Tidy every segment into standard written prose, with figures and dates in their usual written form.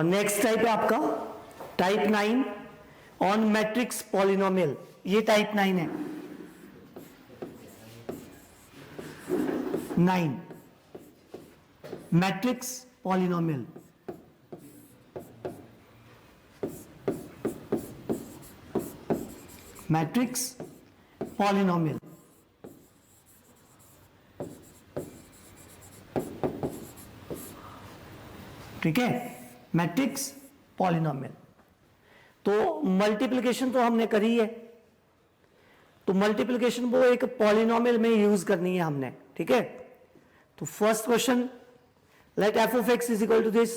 Next type है आपका type 9 on matrix polynomial. ये टाइप 9 है, 9 मैट्रिक्स पॉलिनोमियल। मैट्रिक्स पॉलिनोमियल, ठीक है, मैट्रिक्स पॉलिनोमियल। तो मल्टीप्लिकेशन तो हमने करी है, तो मल्टीप्लिकेशन वो एक पॉलिनोमियल में यूज करनी है हमने, ठीक है। तो first question, let f of x is equal to this,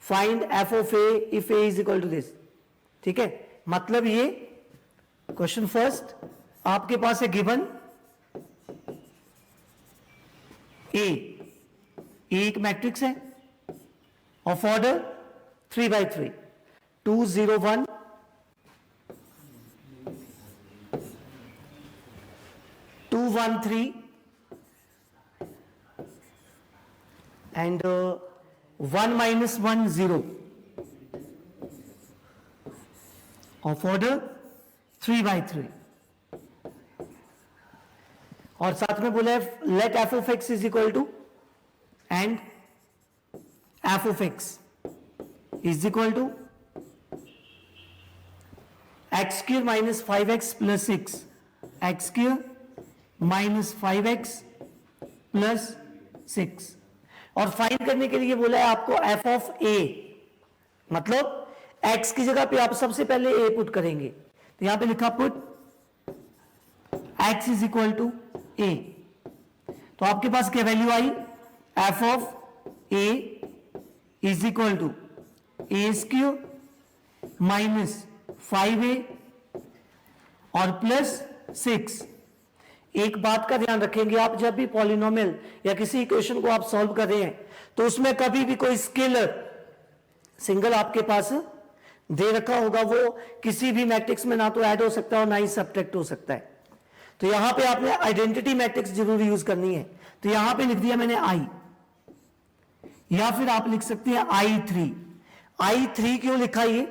find f of a if a is equal to this, ठीक है। मतलब ये क्वेश्चन फर्स्ट आपके पास है गिवन ए, एक मैट्रिक्स है of order 3/3, 2 0 1 2 1 3 and 1 minus 1 0 of order 3/3। और साथ में बोला है let f of x is equal to and f of x is equal to x square minus 5x plus 6, x square minus 5x plus 6। और find करने के लिए बोला है आपको एफ ऑफ ए, मतलब x की जगह पे आप सबसे पहले a पुट करेंगे, तो यहां पे लिखा put x is equal to a। तो आपके पास क्या वैल्यू आई, f of a is equal to a square minus 5a और प्लस 6। एक बात का ध्यान रखेंगे आप, जब भी पॉलिनोमियल या किसी इक्वेशन को आप सॉल्व कर रहे हैं तो उसमें कभी भी कोई स्केलर सिंगल आपके पास दे रखा होगा, वो किसी भी मैट्रिक्स में ना तो ऐड हो सकता है और ना ही सब्ट्रैक्ट हो सकता है। तो यहां पे आपने आइडेंटिटी मैट्रिक्स जरूर यूज करनी है। तो यहां पे लिख दिया मैंने आई, या फिर आप लिख सकते हैं I3। I3 क्यों लिखा ये,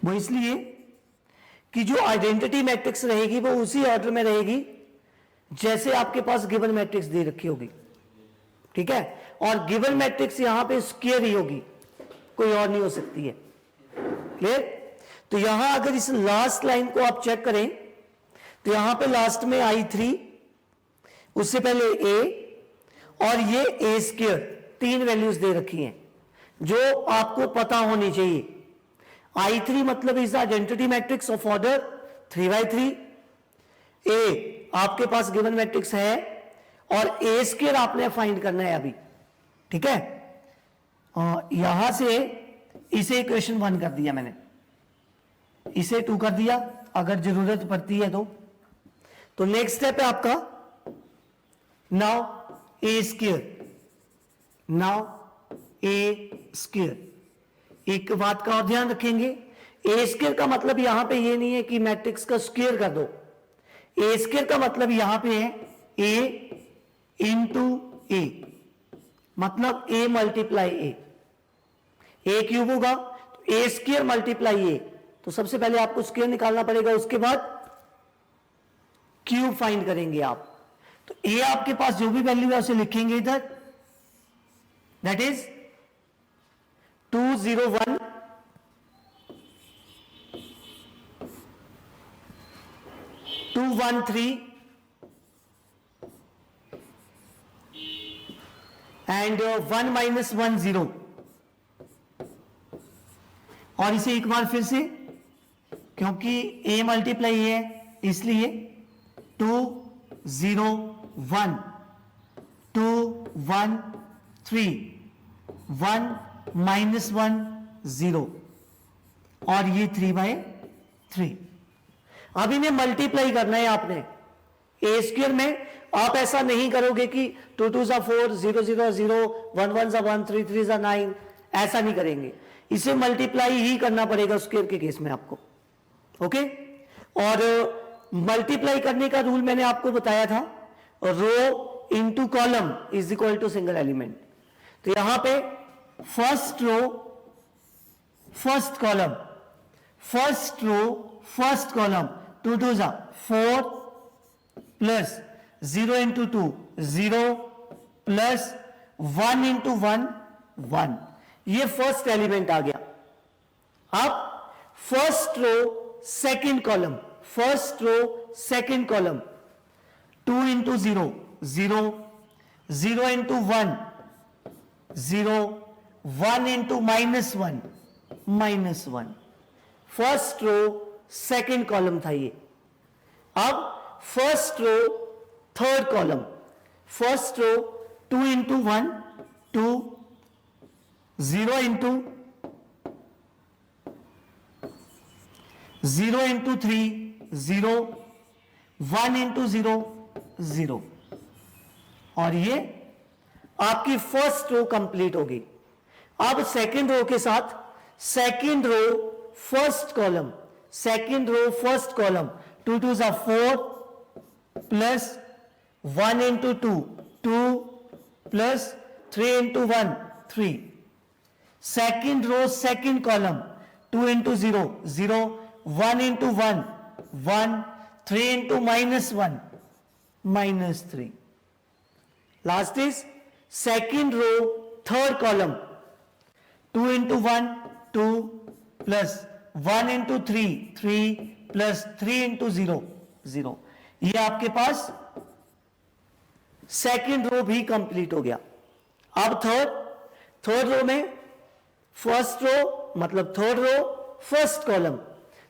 वो इसलिए कि जो आइडेंटिटी मैट्रिक्स रहेगी वो उसी ऑर्डर में रहेगी जैसे आपके पास गिवन मैट्रिक्स दे रखी होगी, ठीक है। और गिवन मैट्रिक्स यहां पे स्क्वायर ही होगी, कोई और नहीं हो सकती है, क्लियर। तो यहां अगर इस लास्ट लाइन को आप चेक करें तो यहां पे लास्ट में I3, उससे पहले a और ये a स्क्वायर, तीन वैल्यूज दे रखी हैं जो आपको पता होनी चाहिए। I3 मतलब is identity matrix of order 3/3। ए आपके पास गिवन मैट्रिक्स है और ए स्क्वायर आपने फाइंड करना है अभी, ठीक है। यहां से इसे इक्वेशन 1 कर दिया मैंने, इसे 2 कर दिया अगर जरूरत पड़ती है तो नेक्स्ट स्टेप है आपका नाउ ए स्क्वायर, नाउ ए स्क्वायर। एक बात का और ध्यान रखेंगे, ए स्क्वायर का मतलब यहां पे ये नहीं है कि मैट्रिक्स का स्क्वायर कर दो, ए स्क्वायर का मतलब यहां पे है ए इंटू ए, मतलब ए मल्टीप्लाई ए क्यूब होगा तो ए स्क्वायर मल्टीप्लाई ए। तो सबसे पहले आपको स्क्वायर निकालना पड़ेगा, उसके बाद क्यूब फाइंड करेंगे आप। तो ए आपके पास जो भी वैल्यू है उसे लिखेंगे इधर, दैट इज 2 0 1 2 1 3 एंड 1 minus 1 0। और इसे एक बार फिर से, क्योंकि a मल्टीप्लाई है इसलिए 2 0 1 2 1 3 1 minus 1 0 और ये 3/3। अब इन्हें मल्टीप्लाई करना है आपने ए स्क्वायर में। आप ऐसा नहीं करोगे कि 2 2 सा 4 0 0 0 1 1 सा 1 3 3 सा 9, ऐसा नहीं करेंगे, इसे मल्टीप्लाई ही करना पड़ेगा स्क्वायर के केस में आपको, ओके। और मल्टीप्लाई करने का रूल मैंने आपको बताया था, row into column is equal to single element. तो यहां पे first row first column, first row first column, 2 2 जा 4 प्लस 0 इंटू 2 0 प्लस 1 इंटू 1 1, ये फर्स्ट एलिमेंट आ गया। अब first row second column, first row second column, 2 into 0 0 0 into 1 0 1 into -1 -1, first row second column था ये। अब first row third column, first row 2 into 1 2 0 into 0 into 3 0 1 into 0 0, और ये आपकी फर्स्ट रो कंप्लीट होगी। अब सेकेंड रो के साथ second row first column, second row first column, 2 2 जा 4 plus 1 into 2 2 plus 3 into 1 3, second row second column, 2 into 0 0 1 into 1 1 3 into -1 -3, last is second row third column, 2 into 1 2 plus 1 into 3 3 plus 3 into 0 0, ये आपके पास second row भी complete हो गया। अब third रो में first row मतलब third row first column,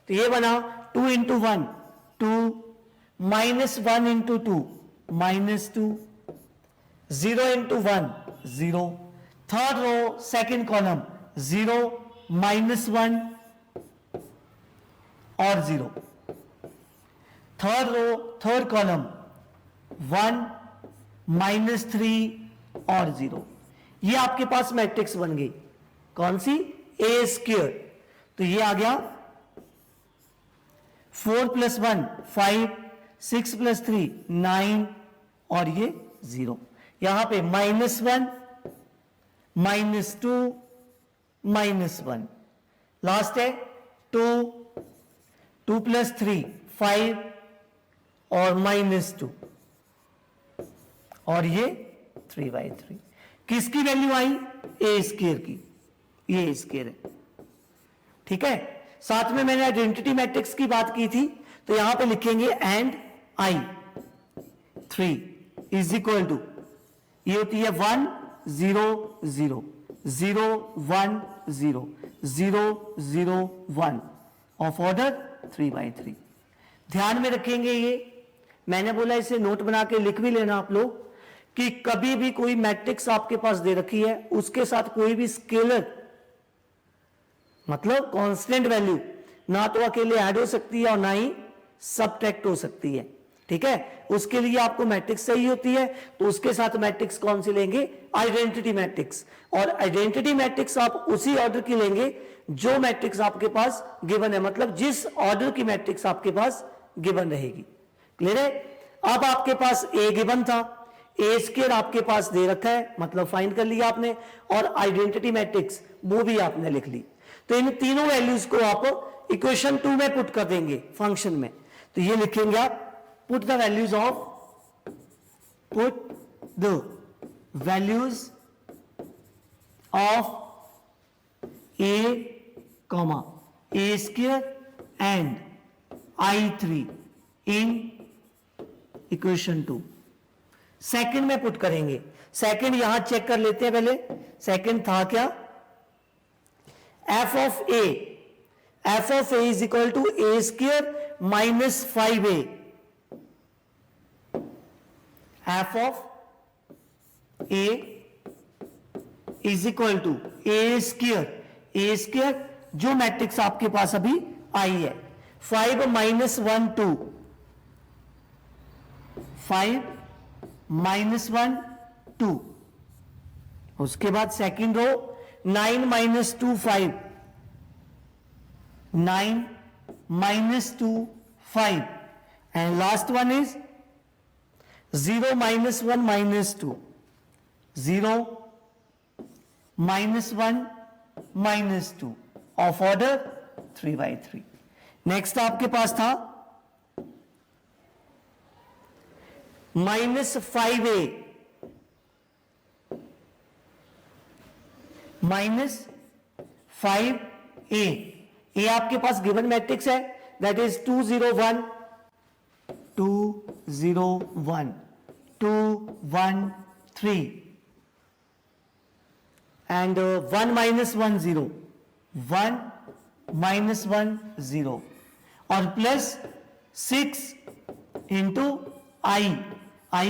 तो ये बना 2 into 1 2 -1 into 2 -2 0 into 1 0, third row second column 0 -1 और 0, थर्ड रो थर्ड कॉलम 1 -3 और 0, ये आपके पास मैट्रिक्स बन गई। कौन सी? ए स्क्वायर। तो ये आ गया 4 + 1 5 6 + 3 9 और ये 0, यहां पे -1 -2 -1, लास्ट है 2 2 + 3 5 और -2 और ये 3/3। किसकी वैल्यू आई? ए स्क्वायर की, ये स्क्वायर है, ठीक है। साथ में मैंने आइडेंटिटी मैट्रिक्स की बात की थी, तो यहां पे लिखेंगे एंड आई 3 = ये होती है 1 0 0 0 1 0 0 0 1 ऑफ ऑर्डर 3/3। ध्यान में रखेंगे, ये मैंने बोला इसे नोट बना के लिख भी लेना आप लोग, कि कभी भी कोई मैट्रिक्स आपके पास दे रखी है, उसके साथ कोई भी स्केलर मतलब कांस्टेंट वैल्यू ना तो अकेले ऐड हो सकती है और ना ही सबट्रैक्ट हो सकती है, ठीक है। उसके लिए आपको मैट्रिक्स चाहिए होती है, तो उसके साथ मैट्रिक्स कौन सी लेंगे? Identity matrix. और आइडेंटिटी मैट्रिक्स आप उसी ऑर्डर की लेंगे जो मैट्रिक्स आपके पास गिवन है, मतलब जिस ऑर्डर की मैट्रिक्स आपके पास गिवन रहेगी। क्लियर है? अब आपके पास ए गिवन था, ए स्क्वायर आपके पास दे रखा है, मतलब फाइंड कर लिया आपने, और आइडेंटिटी मैट्रिक्स वो भी आपने लिख ली। तो इन तीनों वैल्यूज को आप इक्वेशन 2 में पुट कर देंगे फंक्शन में। तो ये लिखेंगे आप put the values of A square and I3 in equation 2। Second में पुट करेंगे। सेकंड यहां चेक कर लेते हैं पहले। सेकंड था क्या? f of a is equal to a square minus 5a। f of a is equal to a square जो मैट्रिक्स आपके पास अभी आई है, 5 - 1 2, 5 - 1 2, उसके बाद second row 9 - 2 5, 9 - 2 5, and last one is 0 - 1 - 2, 0 -1 -2 of order 3/3। Next आपके पास था -5a -5a, ये आपके पास गिवन मैट्रिक्स है, दैट इज 2 0 1 2 0 1 2 1 3 and 1 -1 0 1 -1 0 और प्लस 6 इंटू आई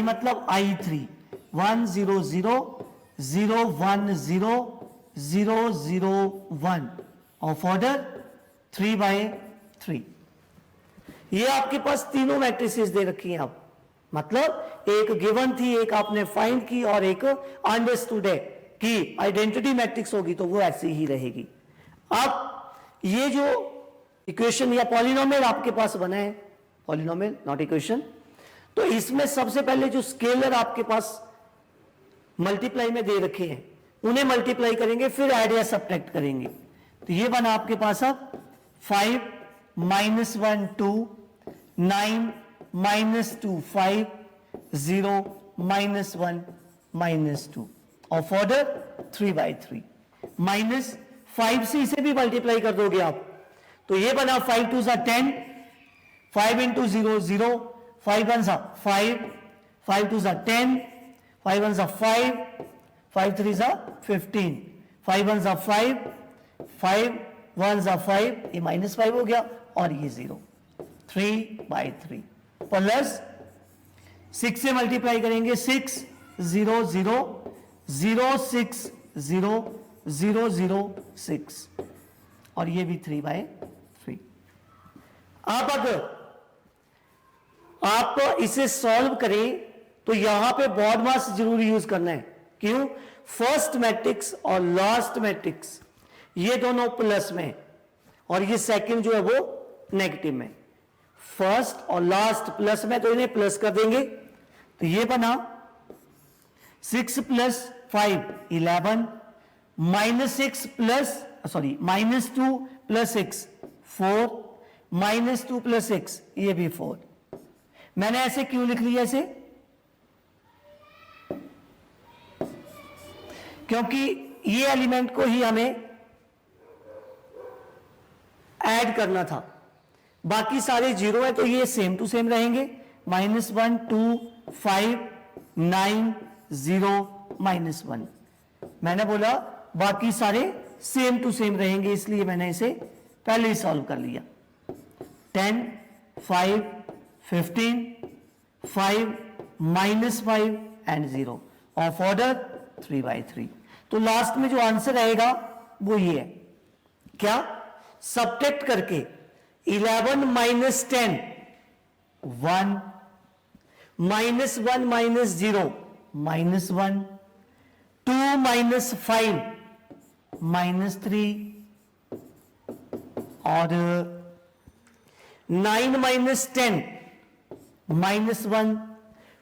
मतलब I3 1 0 0 0 1 0 0 0 1 ऑफ ऑर्डर 3/3। ये आपके पास तीनों मैट्रिसेस दे रखी हैं आप, मतलब एक गिवन थी, एक आपने फाइंड की और एक अंडरस्टूड है कि आइडेंटिटी मैट्रिक्स होगी तो वो ऐसी ही रहेगी। अब ये जो इक्वेशन या पॉलिनोमियल आपके पास बना है, पॉलिनोमियल नॉट इक्वेशन, तो इसमें सबसे पहले जो स्केलर आपके पास मल्टीप्लाई में दे रखे हैं उन्हें मल्टीप्लाई करेंगे, फिर ऐड या सब्ट्रैक्ट करेंगे। तो ये बना आपके पास अब 5 -1 2 9 -2 5 0 -1 -2 ऑफ ऑर्डर 3/3 -5 से इसे भी मल्टीप्लाई कर दोगे आप, तो ये बना 5 2 10 5 इंटू 0 0 5 1 5 5 2 10 5 1 5 5 3 15 5 1 5 5 1 5, ये -5 हो गया और ये 0 3/3 प्लस 6 से मल्टीप्लाई करेंगे 6 0 0 0 6 0 0 0 6 और ये भी 3/3। अब अगर आप इसे सॉल्व करें तो यहां पे बॉड मास जरूर यूज करना है। क्यों? फर्स्ट मैट्रिक्स और लास्ट मैट्रिक्स ये दोनों प्लस में और ये सेकंड जो है वो नेगेटिव में। फर्स्ट और लास्ट प्लस में तो इन्हें प्लस कर देंगे, तो ये बना 6 + 5 11 -6 प्लस -2 + 6 4 -2 + 6 ये भी 4। मैंने ऐसे क्यों लिख लिया इसे? क्योंकि ये एलिमेंट को ही हमें ऐड करना था, बाकी सारे 0 है तो ये सेम टू सेम रहेंगे। -1 2 5 9 0 -1। मैंने बोला बाकी सारे सेम टू सेम रहेंगे, इसलिए मैंने इसे पहले ही सॉल्व कर लिया। 10 5 15 5 -5 एंड 0 ऑफ ऑर्डर 3/3। तो लास्ट में जो आंसर आएगा वो ये है, क्या? सब्ट्रैक्ट करके 11 - 10 1 -1 - 0 -1 2 - 5 -3 और 9 - 10 -1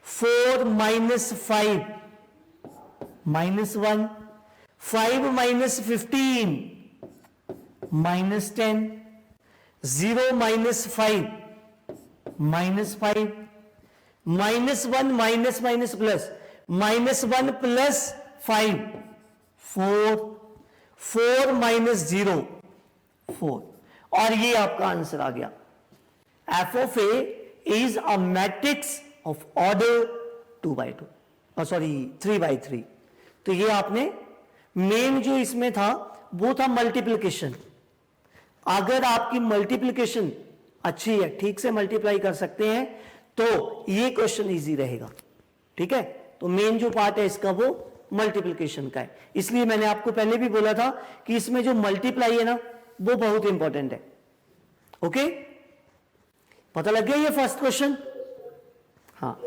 4 - 5 -1 5 - 15 -10 0 - 5 -5 -1 प्लस -1 प्लस 5 4 4 - 0 4 और ये आपका आंसर आ गया। f of a is a matrix of order 2/2 3/3। तो ये आपने मेन जो इसमें था वो था मल्टीप्लिकेशन। अगर आपकी मल्टीप्लिकेशन अच्छी है, ठीक से मल्टीप्लाई कर सकते हैं, तो ये क्वेश्चन इजी रहेगा। ठीक है, तो मेन जो पार्ट है इसका वो मल्टीप्लिकेशन का है। इसलिए मैंने आपको पहले भी बोला था कि इसमें जो मल्टीप्लाई है ना वो बहुत इंपॉर्टेंट है। ओके, पता लग गया ये फर्स्ट क्वेश्चन। हाँ,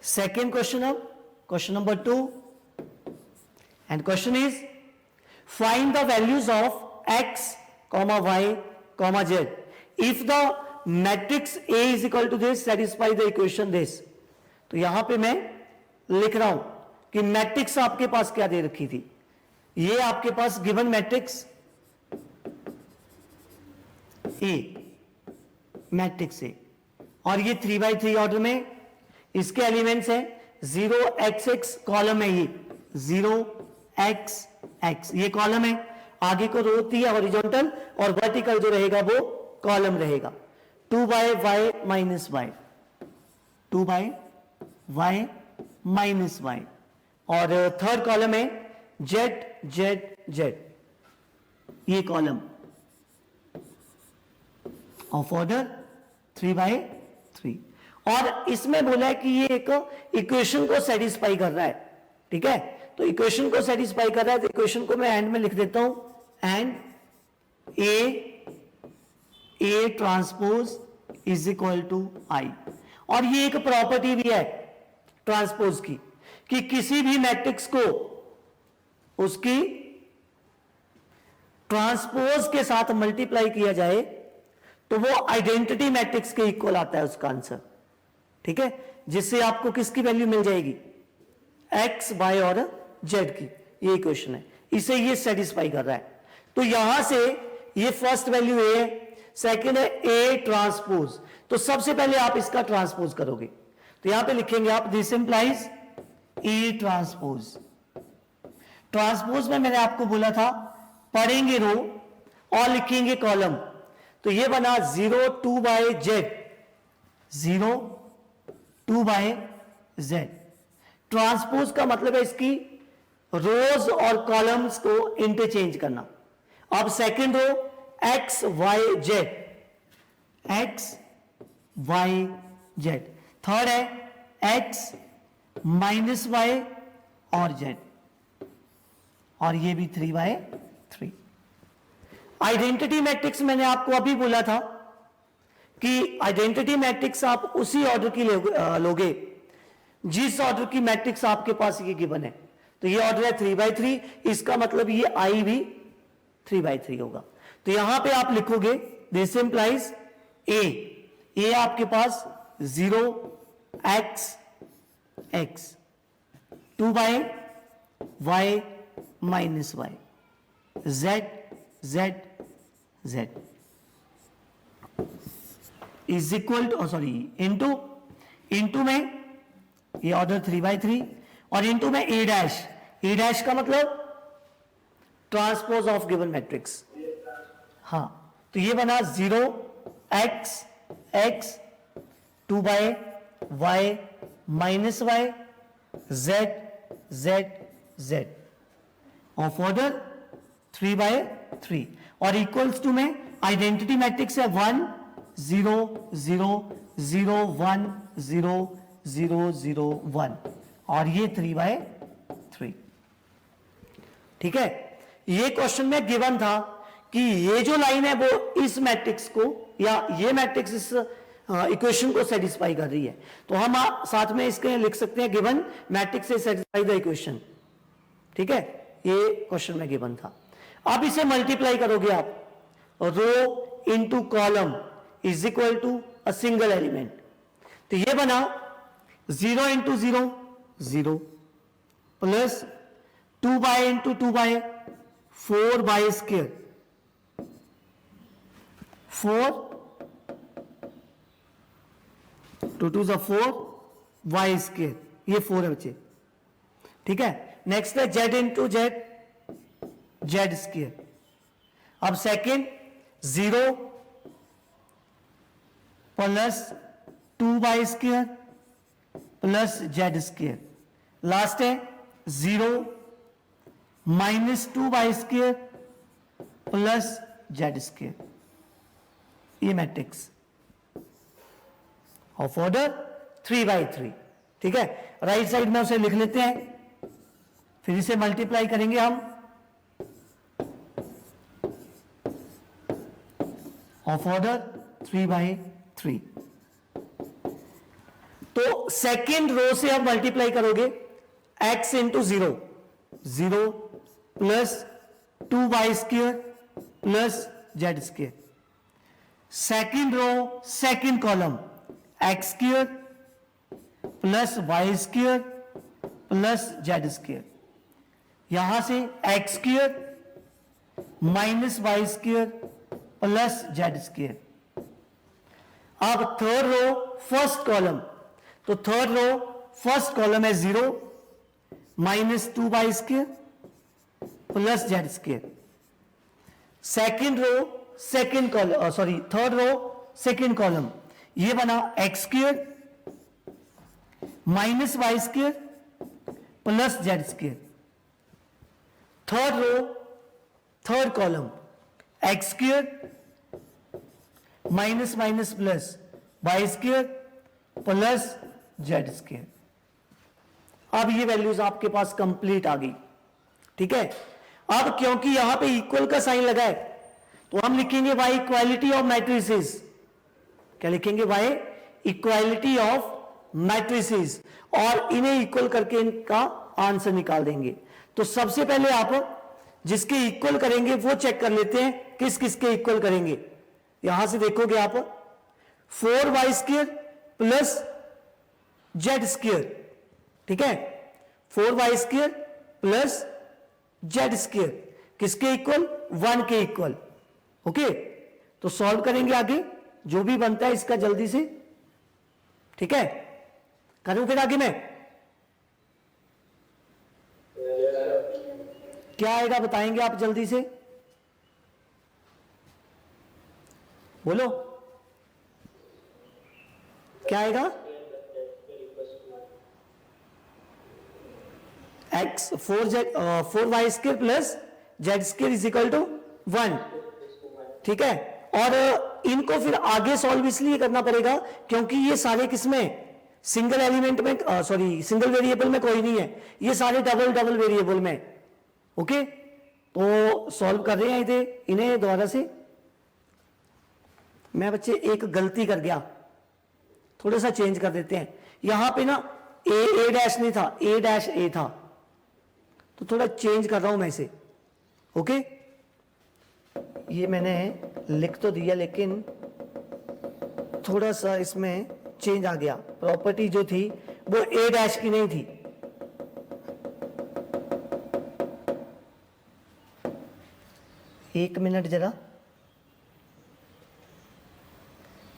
सेकेंड क्वेश्चन, अब question number 2 and question is find the values of x, y, z if the matrix A is equal to this, satisfy the equation this। तो यहां पे मैं लिख रहा हूं कि मैट्रिक्स आपके पास क्या दे रखी थी, ये आपके पास given matrix A, matrix A, और ये 3x3 ऑर्डर में, इसके एलिमेंट्स हैं 0xx, कॉलम है ये 0xx, ये कॉलम है, आगे को रो होती है हॉरिजॉन्टल, और वर्टिकल जो रहेगा वो कॉलम रहेगा। 2y minus y, 2y minus y, और थर्ड कॉलम है z z z, ये कॉलम ऑफ ऑर्डर 3x3, और इसमें बोला है कि ये एक इक्वेशन को सेटिस्फाई कर रहा है, ठीक है। तो इक्वेशन को सेटिस्फाई कर रहा है, तो इक्वेशन को मैं एंड में लिख देता हूं, and A transpose is equal to I. और ये एक प्रॉपर्टी भी है ट्रांसपोज की, कि किसी भी मैट्रिक्स को उसकी ट्रांसपोज के साथ मल्टीप्लाई किया जाए तो वो आइडेंटिटी मैट्रिक्स के इक्वल आता है उसका आंसर, ठीक है, जिससे आपको किसकी वैल्यू मिल जाएगी, एक्स, वाई और जेड की, ये इक्वेशन है, इसे ये सेटिस्फाई कर रहा है। तो यहां से ये फर्स्ट वैल्यू ए है, सेकंड है ए ट्रांसपोज, तो सबसे पहले आप इसका ट्रांसपोज करोगे, तो यहां पे लिखेंगे आप this implies A transpose. Transpose में मैंने आपको बोला था पढ़ेंगे रो और लिखेंगे कॉलम, तो ये बना 0 2 by z, 0 2 by z. Transpose का मतलब है इसकी रोज और कॉलम्स को इंटरचेंज करना। अब second row x y z, x y z, third है एक्स माइनस वाई और जेड, और ये भी 3x3। आइडेंटिटी मैट्रिक्स मैंने आपको अभी बोला था कि आइडेंटिटी मैट्रिक्स आप उसी ऑर्डर की लोगे जिस ऑर्डर की मैट्रिक्स आपके पास ये गिवन है। तो ये ऑर्डर है 3x3, इसका मतलब ये आई भी 3x3 होगा। तो यहां पे आप लिखोगे दिस इंप्लाइज ए आपके पास 0xx 2y minus y, z z z is equal to, sorry, into में ये ऑर्डर 3x3, और इंटू में ए डैश का मतलब ट्रांसपोज ऑफ गिवन मैट्रिक्स। हाँ, तो ये बना 0xx 2y minus y, z z z of order 3x3, और इक्वल्स टू में आइडेंटिटी मैट्रिक्स है 1 0 0 0 1 0 0 0 1, और ये 3x3, ठीक है। ये क्वेश्चन में गिवन था कि ये जो लाइन है वो इस मैट्रिक्स को, या ये मैट्रिक्स इस इक्वेशन को सेटिस्फाई कर रही है, तो हम साथ में इसके लिख सकते हैं गिवन मैट्रिक्स से सेटिस्फाई द इक्वेशन, ठीक है। ये क्वेश्चन में गिवन था। अब इसे मल्टीप्लाई करोगे आप, row into column is equal to a single element, तो ये बना 0 into 0 0 plus 2y into 2y 4y square, 4 2 2 4 y square, ये 4 है बच्चे, ठीक है। नेक्स्ट है z into z z square. अब second 0 plus 2y square plus z square, last है 0 minus 2y square plus z square, ये मैट्रिक्स ऑफ ऑर्डर 3x3, ठीक है। राइट साइड में उसे लिख लेते हैं, फिर इसे मल्टीप्लाई करेंगे हम, ऑफ ऑर्डर 3x3। तो सेकेंड रो से आप मल्टीप्लाई करोगे x into 0 0 plus 2y square plus z square, second row second column x square plus y square plus z square, यहां से x square minus y square plus z square. अब third row first column, तो third row first column है 0 minus 2y square plus z square. Second row second column, sorry third row second column, ये बना x square minus y square plus z square. Third row third column x square minus minus plus y square plus z square. अब ये values आपके पास complete आ गई, ठीक है। अब क्योंकि यहां पे इक्वल का साइन लगा है तो हम लिखेंगे y इक्वालिटी ऑफ मैट्रिसेस। क्या लिखेंगे? y इक्वालिटी ऑफ मैट्रिसेस, और इन्हें इक्वल करके इनका आंसर निकाल देंगे। तो सबसे पहले आप जिसके इक्वल करेंगे वो चेक कर लेते हैं किस किस के इक्वल करेंगे। यहां से देखोगे आप 4y square plus z square, ठीक है, 4y square plus z square किसके इक्वल? 1 के इक्वल। ओके, तो सॉल्व करेंगे आगे, जो भी बनता है इसका जल्दी से, ठीक है। करूं फिर आगे मैं? क्या आएगा बताएंगे आप जल्दी से, बोलो क्या आएगा? X 4y square plus z square is equal to 1, ठीक है। और इनको फिर आगे सॉल्व इसलिए करना पड़ेगा क्योंकि ये सारे किसमें? सिंगल एलिमेंट में, सॉरी सिंगल वेरिएबल में कोई नहीं है, ये सारे डबल डबल वेरिएबल में। ओके, तो सॉल्व कर रहे हैं इन्हें दोबारा से। मैं बच्चे एक गलती कर गया, थोड़ा सा चेंज कर देते हैं। यहां पे ना ए डैश नहीं था, ए डैश ए था, तो थोड़ा चेंज कर रहा हूं मैं इसे। ओके, ये मैंने लिख तो दिया लेकिन थोड़ा सा इसमें चेंज आ गया। प्रॉपर्टी जो थी वो ए डैश की नहीं थी। एक मिनट जरा,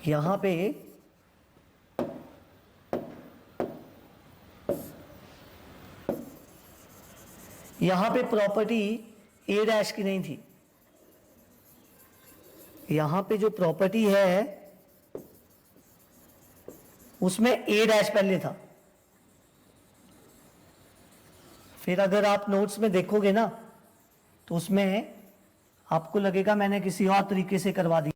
यहां पे प्रॉपर्टी ए डैश की नहीं थी। यहां पे जो प्रॉपर्टी है उसमें ए डैश पहले था। फिर अगर आप नोट्स में देखोगे ना तो उसमें आपको लगेगा मैंने किसी और तरीके से करवा दिया।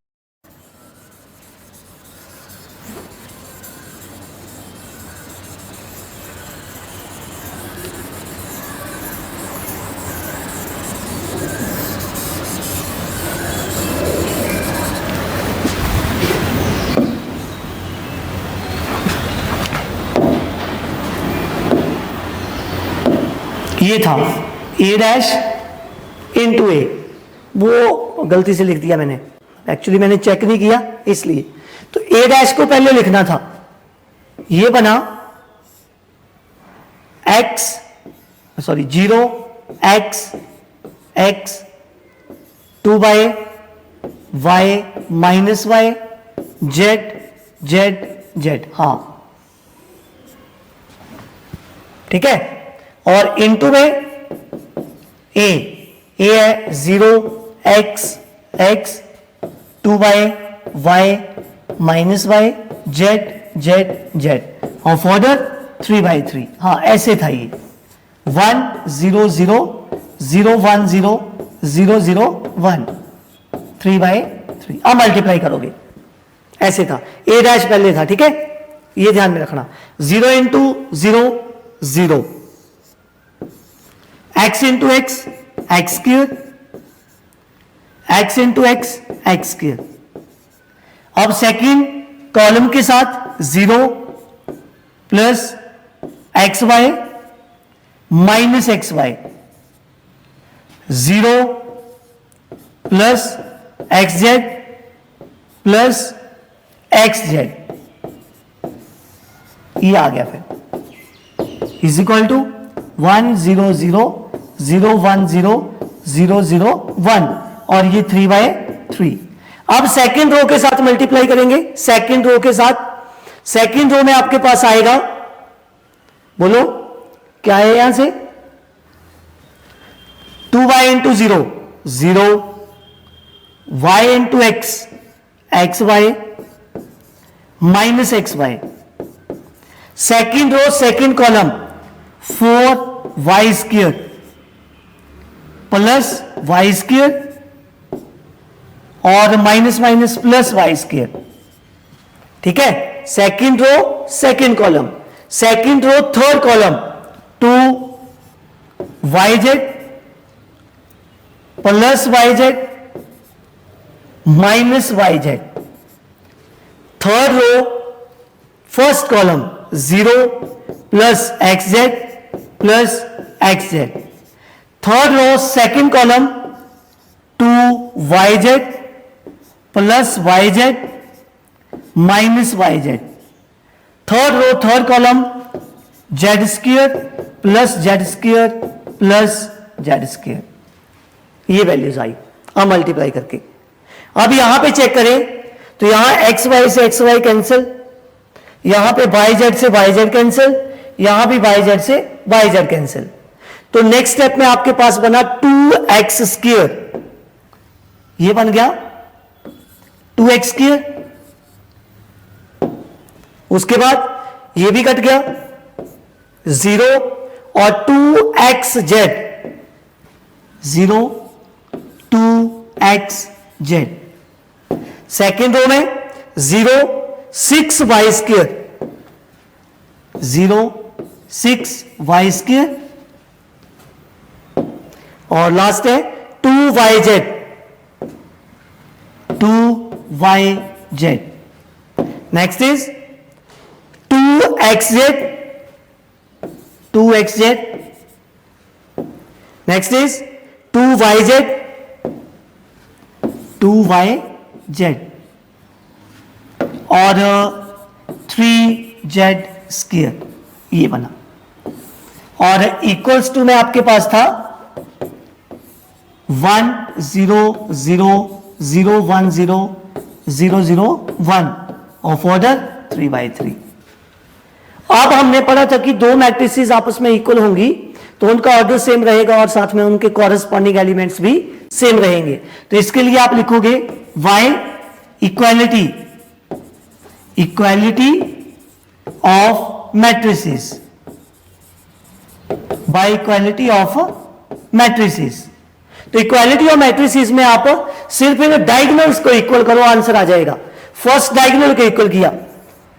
ये था ए डैश इंटू ए, वो गलती से लिख दिया मैंने, एक्चुअली मैंने चेक नहीं किया इसलिए। तो ए डैश को पहले लिखना था, ये बना x, sorry 0 x x 2y y minus y z z z, हाँ ठीक है। और इनटू में ए है 0 x x 2y y minus y z z z, और फॉर्दर 3/3, हाँ ऐसे था ये 1 0 0 0 1 0 0 0 1 3/3। अब मल्टीप्लाई करोगे, ऐसे था, ए डैश पहले था, ठीक है, ये ध्यान में रखना। 0 into 0 0, x into x x square, x into x x square. अब सेकेंड कॉलम के साथ 0 plus x y minus x y, 0 plus x z plus x z, ये आ गया। फिर इज इक्वल टू 1 0 0 0 1 0 0 0 1 और ये 3/3। अब सेकेंड रो के साथ मल्टीप्लाई करेंगे, सेकेंड रो के साथ। सेकेंड रो में आपके पास आएगा, बोलो क्या है यहां से, 2y into 0 0, y into x x y minus x y. Second row second column 4y square plus y square और minus minus plus y square. ठीक है, second row second column. Second row third column 2yz plus yz minus yz। Third row first column 0 plus xz plus xz। Third row second column 2yz plus yz minus yz। Third row third column z square plus z square plus z square. ये values आई अब multiply करके। अब यहां पे check करें तो यहां x Y से एक्स वाई कैंसिल, यहां पे वाई जेड से वाई जेड कैंसिल, यहां भी वाई जेड से वाई जेड कैंसिल। तो नेक्स्ट स्टेप में आपके पास बना 2x स्क्वायर, ये बन गया 2x स्क्वायर। उसके बाद ये भी कट गया 0 और 2xz 0 2xz। सेकेंड रो में 0 6y स्क्वायर 0 6y स्क्वायर और लास्ट है 2yz 2yz। Next is 2xz 2xz। Next is 2yz 2yz और 3z स्क्वायर, ये बना। और इक्वल्स टू में आपके पास था 1 0 0 0 1 0 0 0 1 ऑफ ऑर्डर 3/3। अब हमने पढ़ा था कि दो मैट्रिसेस आपस में इक्वल होंगी तो उनका ऑर्डर सेम रहेगा और साथ में उनके कॉरेस्पॉन्डिंग एलिमेंट्स भी सेम रहेंगे। तो इसके लिए आप लिखोगे y equality equality of matrices, by equality of matrices. तो इक्वालिटी ऑफ मैट्रिसेस में आप सिर्फ इन डायगोनल्स को इक्वल करो, आंसर आ जाएगा। फर्स्ट डायगोनल को इक्वल किया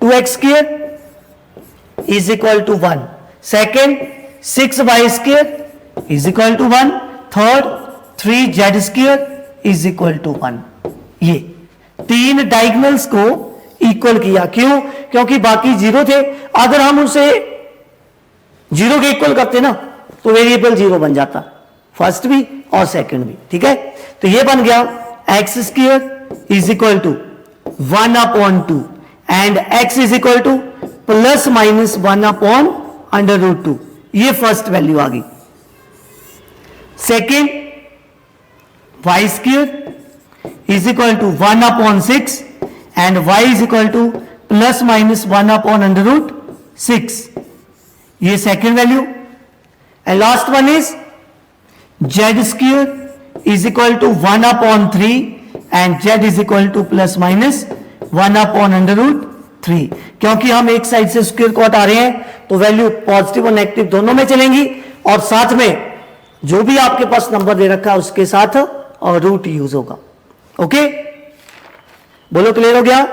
2x square is equal to 1, second 6y square is equal to 1, third 3z square is equal to 1। ये तीन डायगोनल्स को इक्वल किया। क्यों? क्योंकि बाकी जीरो थे। अगर हम उसे जीरो के इक्वल करते ना तो वेरिएबल जीरो बन जाता, फर्स्ट भी और सेकंड भी। ठीक है, तो ये बन गया x square is equal to 1/2 and x is equal to plus minus 1/√2। ये फर्स्ट वैल्यू आ गई। Second y square is equal to 1/6 and y is equal to plus minus 1/√6। ये second value. And last one is z square is equal to 1/3 and z is equal to plus minus 1/√3। क्योंकि हम एक side से square को हटा रहे हैं तो वैल्यू पॉजिटिव और नेगेटिव दोनों में चलेंगी और साथ में जो भी आपके पास नंबर दे रखा है उसके साथ और रूट यूज होगा। ओके, बोलो क्लियर हो गया?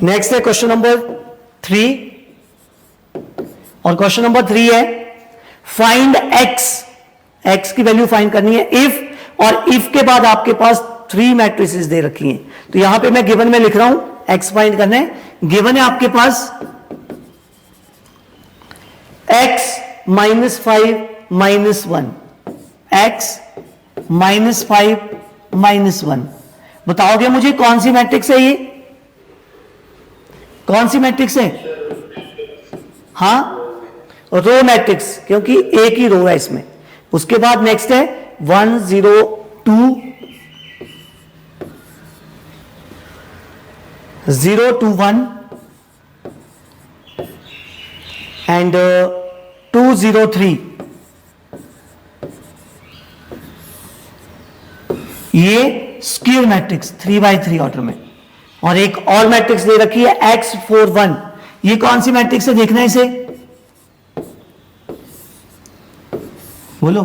नेक्स्ट है क्वेश्चन नंबर 3 और क्वेश्चन नंबर 3 है फाइंड x की वैल्यू फाइंड करनी है इफ, और इफ के बाद आपके पास 3 मैट्रिसेस दे रखी हैं। तो यहां पे मैं गिवन में लिख रहा हूं x फाइंड करना है। गिवन है आपके पास x -5 -1, x -5 -1। बताओगे मुझे कौन सी मैट्रिक्स है? ये कौन सी मैट्रिक्स है? हाँ, रो मैट्रिक्स, क्योंकि एक ही रो है इसमें। उसके बाद नेक्स्ट है 1 0 2 0 2 1 एंड 2 0 3। ये स्क्वायर मैट्रिक्स 3x3 ऑर्डर में। और एक और मैट्रिक्स दे रखी है x 4 1। ये कौन सी मैट्रिक्स है, देखना है इसे, बोलो।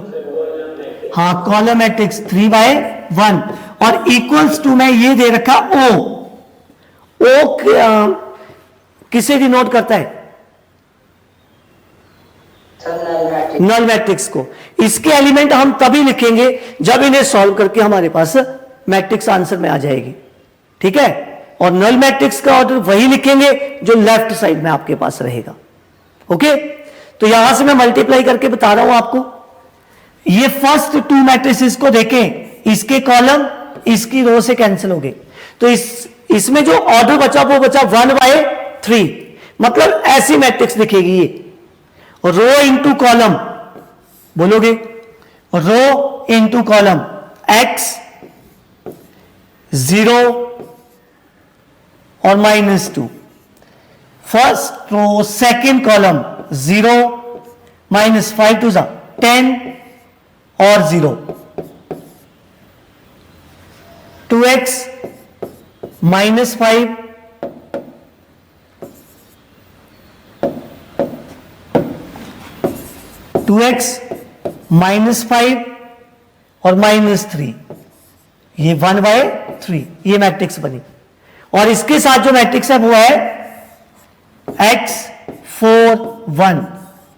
हाँ, कॉलम मैट्रिक्स 3x1 और इक्वल्स टू में ये दे रखा ओ किसे डिनोट करता है, नल मैट्रिक्स को। इसके एलिमेंट हम तभी लिखेंगे जब इन्हें सॉल्व करके हमारे पास मैट्रिक्स आंसर में आ जाएगी, ठीक है। और नल मैट्रिक्स का ऑर्डर वही लिखेंगे जो लेफ्ट साइड में आपके पास रहेगा, ओके। तो यहां से मैं मल्टीप्लाई करके बता रहा हूं आपको। ये फर्स्ट 2 मैट्रिसेस को देखें, इसके कॉलम इसकी रो से कैंसिल हो गए, तो इसमें जो ऑर्डर बचा वो बचा 1/3। मतलब ऐसी मैट्रिक्स दिखेगी ये, रो इंटू कॉलम, बोलोगे, रो इंटू कॉलम, x 0 और -2। फर्स्ट रो सेकेंड कॉलम 0 -5 2 10 और 0, 2x -5 2x -5 और -3, ये 1/3, ये मैट्रिक्स बनी। और इसके साथ जो मैट्रिक्स है वो है x 4 1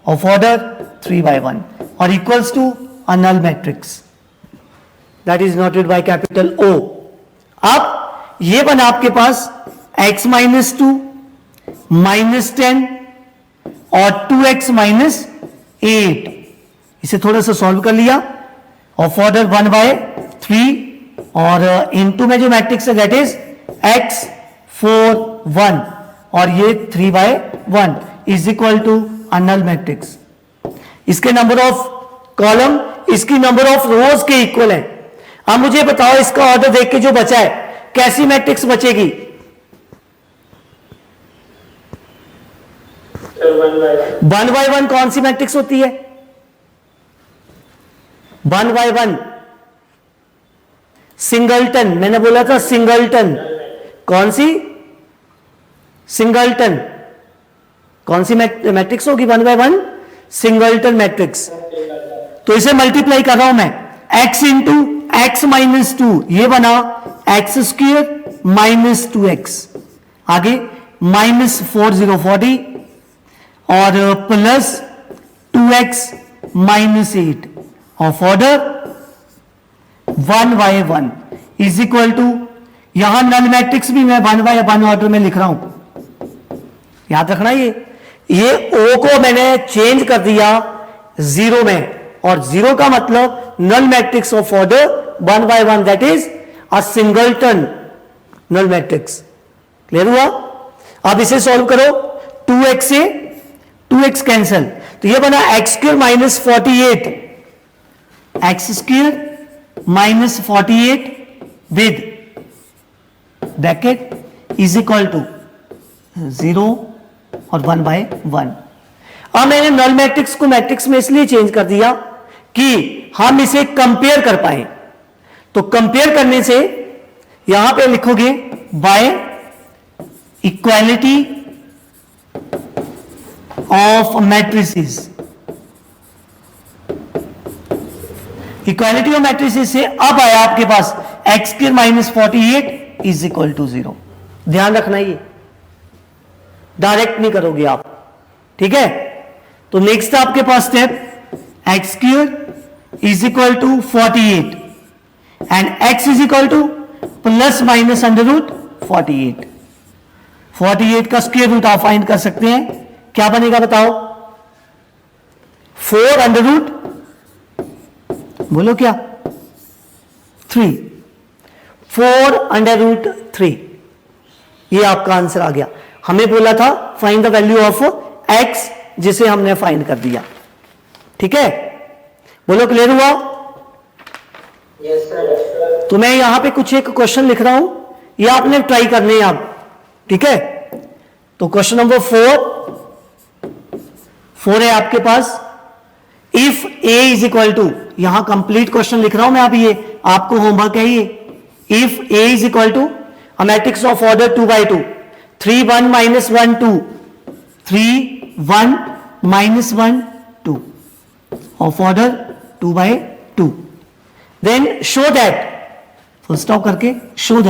ऑफ ऑर्डर 3/1 और equals to a null matrix that is noted by capital O। अब ये बना आपके पास x -2 -10 और 2x -8। इसे थोड़ा सा सॉल्व कर लिया, ऑफ ऑर्डर 1/3 और इनटू में जो मैट्रिक्स है दैट इज x 4 1 और ये 3/1 is equal to a null matrix. इसके नंबर ऑफ कॉलम इसकी नंबर ऑफ रोज के इक्वल है। अब मुझे बताओ इसका ऑर्डर देख के जो बचा है कैसी मैट्रिक्स बचेगी, 1/1 कौन सी मैट्रिक्स होती है, 1/1 सिंगलटन। मैंने बोला था सिंगलटन, कौन सी, सिंगलटन। कौन सी मैट्रिक्स होगी 1/1, सिंगलटन मैट्रिक्स। तो इसे मल्टीप्लाई कर रहा हूं मैं, x इंटू x -2, ये बना x स्क्वायर -2x, आगे -4 0 40 और plus 2x -8 of order 1/1 is equal to, यहां नल मैट्रिक्स भी मैं 1/1 ऑर्डर में लिख रहा हूं, याद रखना। ये O को मैंने चेंज कर दिया 0 में, और 0 का मतलब null matrix of order 1/1 that is a singleton null matrix. Clear हुआ? अब इसे सॉल्व करो, 2x से 2x कैंसल, तो ये बना x² -48, x² -48 with bracket is equal to 0 और 1/1। अब मैंने नल मैट्रिक्स को मैट्रिक्स में इसलिए चेंज कर दिया कि हम इसे कंपेयर कर पाए। तो कंपेयर करने से यहां पे लिखोगे bye equality of matrices, equality of matrices से अब आया आपके पास x² -48 इज इक्वल टू 0। ध्यान रखना, ये डायरेक्ट नहीं करोगे आप, ठीक है। तो नेक्स्ट आपके पास step x² is equal to 48 and x is equal to plus minus √48। 48 का स्क्वायर रूट आप फाइंड कर सकते हैं, क्या बनेगा बताओ, 4 √ बोलो क्या, 3, 4 √3। ये आपका आंसर आ गया। हमें बोला था find the value of x जिसे हमने फाइंड कर दिया। ठीक है, बोलो क्लियर हुआ? Yes sir. तो मैं यहां पे कुछ एक क्वेश्चन लिख रहा हूं, ये आपने ट्राई करने हैं आप। ठीक है, तो क्वेश्चन नंबर 4 है आपके पास। If a is equal to, यहां कंप्लीट क्वेश्चन लिख रहा हूं मैं, अब ये आपको होमवर्क है ये। If a is equal to a matrix of order 2 by 2, 3 1 minus 1 2, 3 1 minus 1 2 of order 2 by 2, then show that, full stop करके show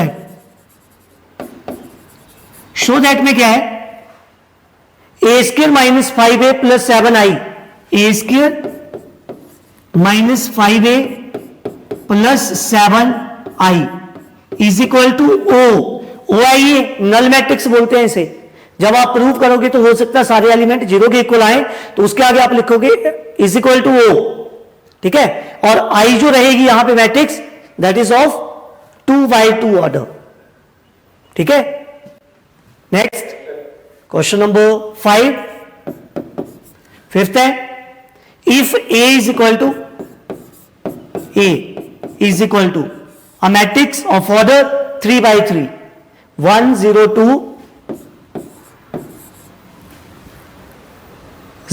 that में क्या है, a square minus 5a plus 7i, a square minus 5a plus 7i is equal to o I null matrix बोलते हैं इसे। जब आप prove करोगे तो हो सकता है सारे एलिमेंट जीरो के इक्वल आए, तो उसके आगे आप लिखोगे इज इक्वल टू ओ। ठीक है, और आई जो रहेगी यहां पे matrix, that is of 2 by 2 order. ठीक है, नेक्स्ट क्वेश्चन नंबर 5 है, if a is equal to a matrix of order 3 by 3, 1 0 2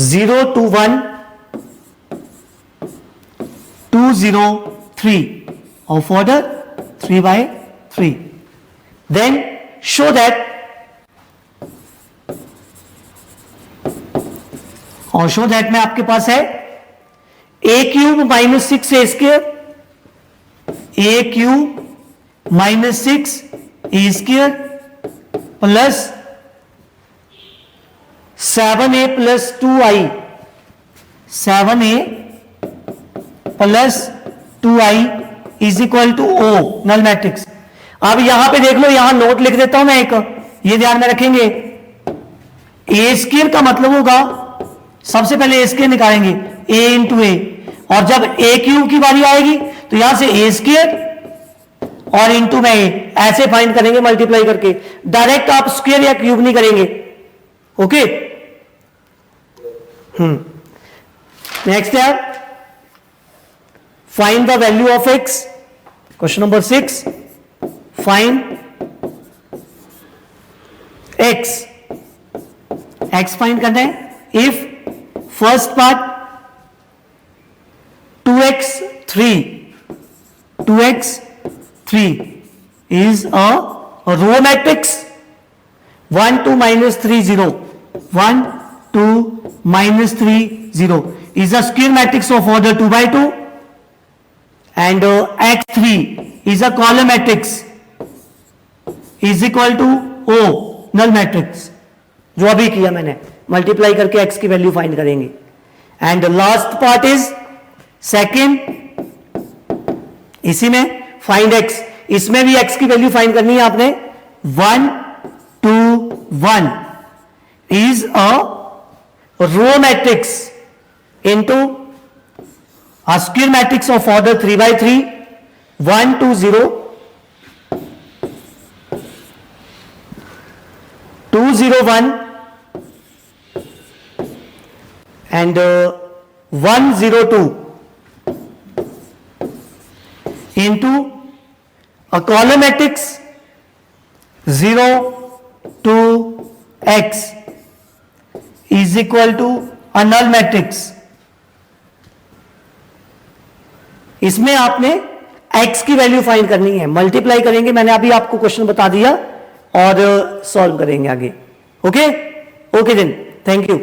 0 2 1 2 0 3 of order 3 by 3, then show that, और show that में आपके पास है a cube minus 6a square, a cube minus 6 a square plus 7a plus 2i, 7a plus 2i is equal to o, null matrix. अब यहां पे देख लो, यहां note लिख देता हूं मैं एक, ये ध्यान में रखेंगे। ए स्क्वायर का मतलब होगा, सबसे पहले ए स्क्वायर निकालेंगे, a इंटू ए, और जब ए क्यूब की बारी आएगी तो यहां से ए स्क्वायर और इंटू में ए, ऐसे फाइंड करेंगे मल्टीप्लाई करके। डायरेक्ट आप स्क्वायर या क्यूब नहीं करेंगे। ओके, नेक्स्ट है, find the value of x. Question number 6, find x. X find करना है। If first part 2x 3 is a row matrix, 1 2 minus 3 0, 1 2 minus 3 0 is a square matrix of order 2 by 2, and x3 is a column matrix is equal to O, null matrix, जो अभी किया मैंने, multiply करके x की value find करेंगे। And last part is second, इसी में find x, इसमें भी x की वैल्यू फाइंड करनी है आपने। 1 2 1 is a row matrix into a square matrix of order 3 by 3, 1 2 0 2 0 1 and 1 0 2 into a column matrix 0 2 x is equal to a null matrix। इसमें आपने x की वैल्यू फाइंड करनी है, मल्टीप्लाई करेंगे, मैंने अभी आपको क्वेश्चन बता दिया, और सॉल्व करेंगे आगे। Okay okay then, thank you.